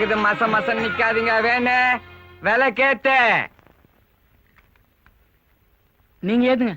இருக்குது, மசம் நிக்காதீங்க. வேணு விலை கேத்த நீங்க ஏத்துங்க.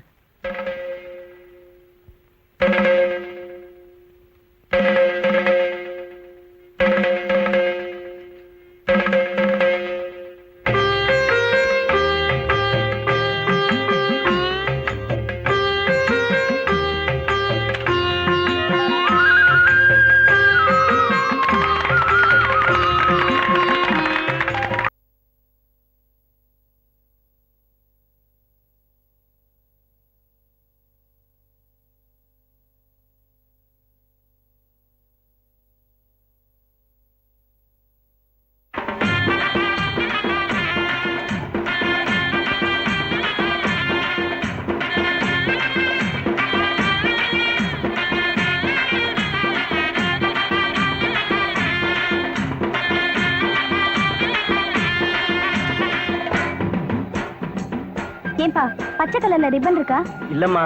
ஏன்பா பச்சை கலர்ல ரிப்பன் இருக்கா? இல்லம்மா.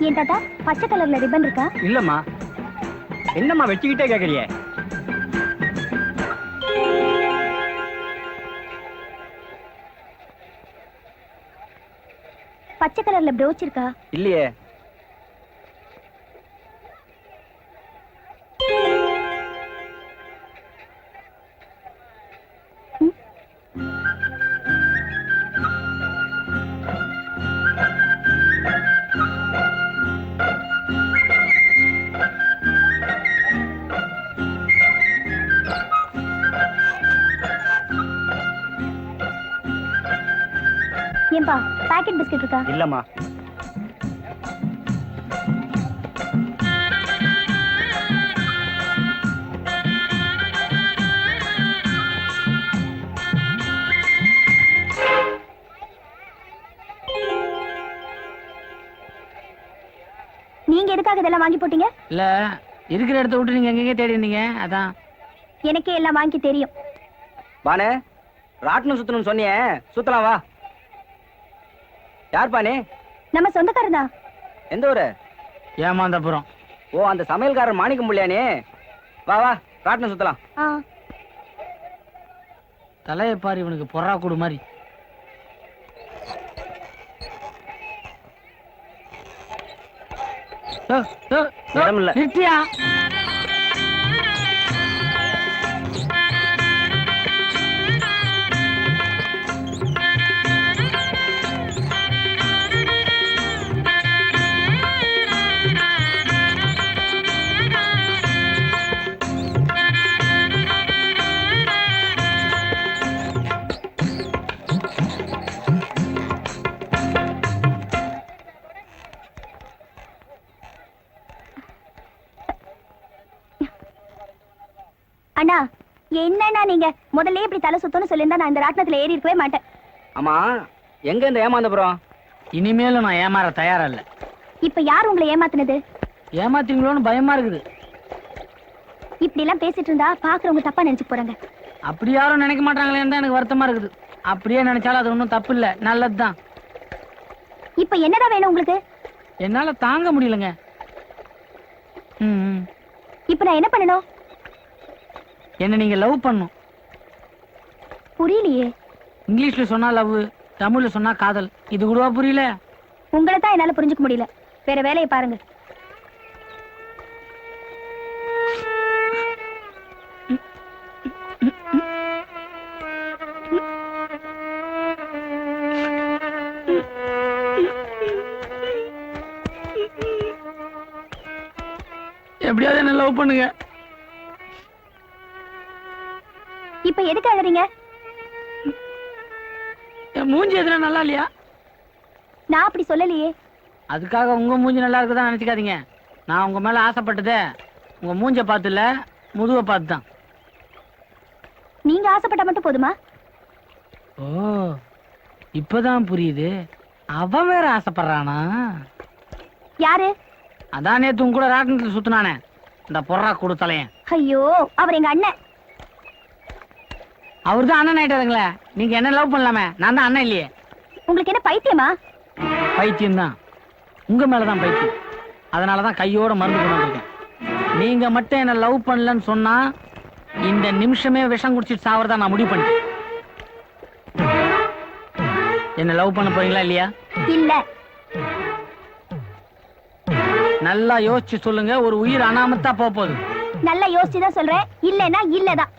ஏன் தாத்தா பச்சை கலர்ல ரிப்பன் இருக்கா? இல்லம்மா. என்னம்மா வச்சுக்கிட்டே கேக்குறிய? பச்சை கலர்ல ப்ரோச் இருக்கா? இல்லையே. ஏன்பா பாக்கெட் பிஸ்கட் இருக்கா? இல்லம்மா. நீங்க எதுக்காக இதெல்லாம் வாங்கி போட்டீங்க? இல்ல, இருக்கிற இடத்த விட்டு நீங்க எங்கெங்க தேடி இருந்தீங்க, அதான். எனக்கே எல்லாம் வாங்கி தெரியும். பானு ராட்டினம் சுத்தணும்னு சொன்னியே, சுத்தலாம் வா. யார் பானே? நம்ம சொந்தக்காரர் தான். எந்த ஊரு? ஏமாந்தபுரம். ஓ, அந்த சமையல்காரர் மாணிக்கம் புள்ளியானே. வா வா, ராட்டினம் சுத்தலாம். தலையை பாரு, இவனுக்கு பொறா கூடு மாதிரி. நிறுத்தியா? அண்ணா என்னன்னா நீங்க முதல்ல இப்படி தலை சுத்தம்னு சொல்லியிருந்தா நான் இந்த ராட்டினத்துல ஏறி இருக்கவே மாட்டேன். ஆமா, எங்க இந்த ஏமாந்தபுரம்? இனிமேலும் நான் ஏமாற தயாரா இல்ல. இப்ப யார் உங்களை ஏமாத்துனது? ஏமாத்தீங்களோன்னு பயமா இருக்குது. இப்படி எல்லாம் பேசிட்டு இருந்தா பாக்குறவங்க தப்பா நினைச்சு போறாங்க. அப்படி யாரும் நினைக்க மாட்டாங்களேன்னு தான் எனக்கு வருத்தமா இருக்குது. அப்படியே நினைச்சாலும் அது ஒன்றும் தப்பு இல்ல, நல்லதுதான். இப்ப என்னதான் வேணும் உங்களுக்கு? என்னால தாங்க முடியலங்க. இப்ப நான் என்ன பண்ணணும்? என்ன நீங்க லவ் பண்ணும். புரியலையே. இங்கிலீஷ்ல சொன்னா லவ், தமிழ்ல சொன்னா காதல். இது கூடவா புரியல? உங்களை தான் என்னால புரிஞ்சுக்க முடியல. வேற வேலையை பாருங்க. எப்படியாவது என்ன லவ் பண்ணுங்க. இப்ப எதுக்கு அழறீங்க? மூஞ்சி எதுனா நல்லா இல்லையா? நான் அப்படி சொல்லலையே. அதுக்காக உங்க மூஞ்சி நல்லா இருக்குதான் நினைச்சுக்காதீங்க. நான் உங்க மேல ஆசைப்பட்டதே உங்க மூஞ்ச பார்த்து இல்ல, முதுவை பார்த்து தான். நீங்க ஆசைப்பட்டா மட்டும் போதுமா? ஓ, இப்பதான் புரியுது. அவன் வேற ஆசைப்படுறானா? யாரு? அதான் நேத்து உங்க கூட ராட்டினத்துல சுத்தினானே, இந்த பொறா கொடுத்தலையன். ஐயோ, அவர் எங்க அண்ணன். அவர் தான் அண்ணன் ஆயிட்டாருங்களே. நீங்க என்ன லவ் பண்ணலாமே, நான் தான் அண்ணன் இல்லையே. உங்களுக்கு என்ன பைத்தியமா? பைத்தியம் தான், உங்க மேலதான் பைத்தியம். அதனாலதான் கையோட மருந்து கொண்டு வந்திருக்கேன். நீங்க மட்டும் என்ன லவ் பண்ணலன்னு சொன்னா இந்த நிமிஷமே விஷம் குடிச்சிட்டு சாவறதா நான் முடிவு பண்ணிட்டேன். என்ன லவ் பண்ண போறீங்களா இல்லையா? இல்ல. நல்லா யோசிச்சு சொல்லுங்க, ஒரு உயிர் அனாமத்தா போகுது. நல்லா யோசிச்சுதான் சொல்றேன், இல்லன்னா இல்லதான்.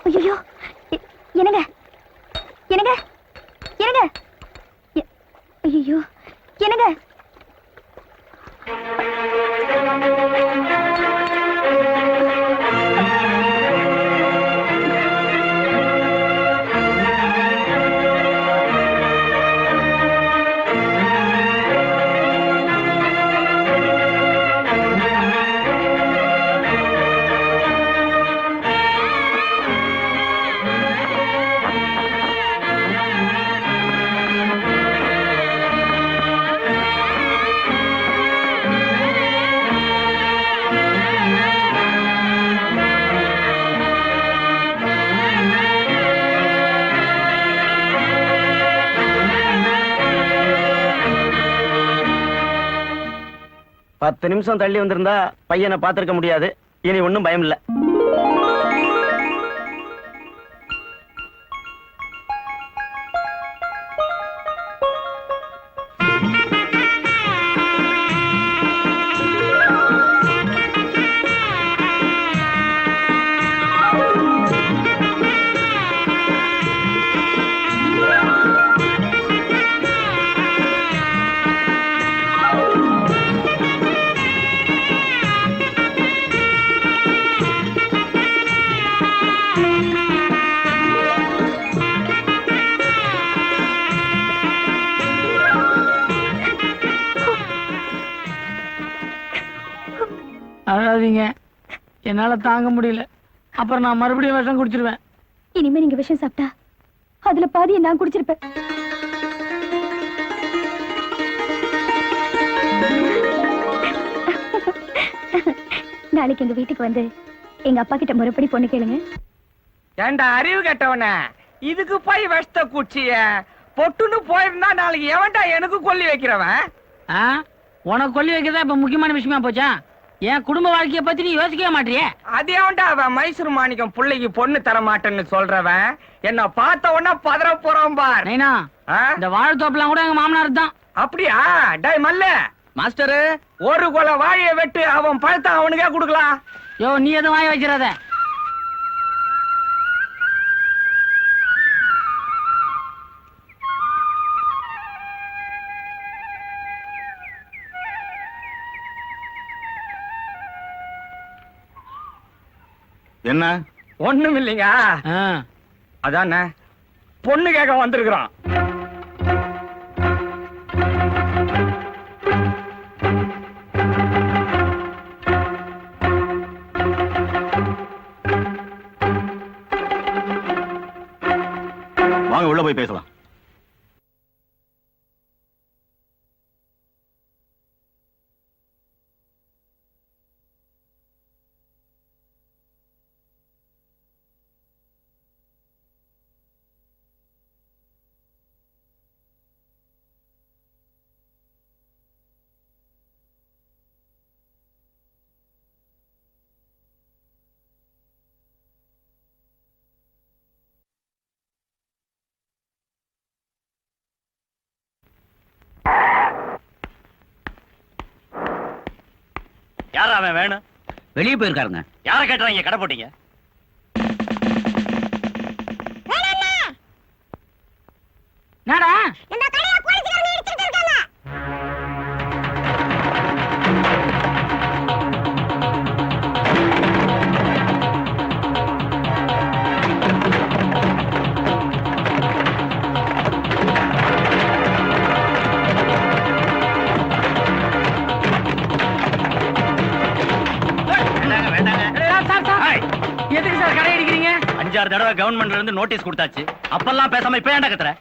ஐயோ, என்னங்க என்னங்க என்னங்க, ஐயோ என்னங்க, பத்து நிமிஷம் தள்ளி வந்திருந்தா பையனை பார்த்திருக்க முடியாது. இனி ஒன்னும் பயம் இல்ல. அழாதீங்க, என்னால தாங்க முடியல. அப்புறம் நான் மறுபடியும் விஷம் குடிச்சிருவேன். இனிமே நீங்க விஷம் சாப்பிட்டா அதுல பாதியை நான் குடிச்சிருப்பேன். நாளைக்கு எங்க வீட்டுக்கு வந்து எங்க அப்பா கிட்ட முறைப்படி பொண்ணு கேளுங்க. ஏண்டா அறிவு கெட்டவன, இதுக்கு போய் விஷத்தை குச்சிய பொட்டுன்னு போயிருந்தா நாளைக்கு எவன்டா எனக்கு கொல்லி வைக்கிறவன்? உனக்கு கொல்லி வைக்கிறதா இப்ப முக்கியமான விஷயமா போச்சா? என் குடும்ப வாழ்க்கைய பத்தி நீ யோசிக்கவே மாட்டியே. அது எவன்டா அவன் மைசூர் மாணிக்கம் பிள்ளைக்கு பொண்ணு தர மாட்டேன்னு சொல்றவன்? என்ன பார்த்த உடனே பதற போறான் பார். நைனா, இந்த வாழைத்தோப்பெல்லாம் கூட எங்க மாமனார் தான். அப்படியா? டேய் மல்ல மாஸ்டரு, ஒரு கொலை வாழைய வெட்டு, அவன் பழத்தை அவனுக்கே கொடுக்கலாம். யோ, நீ எதுவும் வாங்கி வச்சிடாத. என்ன? ஒண்ணும் இல்லைங்க. அதானே பொண்ணு கேட்க வந்திருக்கிறான். வாங்க உள்ள போய் பேசலாம். யாரா அவன் வேணும்? வெளியே போயிருக்காருங்க. யார கேட்டுறாங்க கடை போட்டீங்க? என்னடா வேண்டாங்க வேண்டாங்க. சார் சார் எதுக்கு சார் கடை அடிக்கிறீங்க? 5-6 தடவை கவர்மெண்ட்ல இருந்து நோட்டீஸ் கொடுத்தாச்சு. அப்பெல்லாம் பேசாம இப்ப ஏன்டா கத்துற?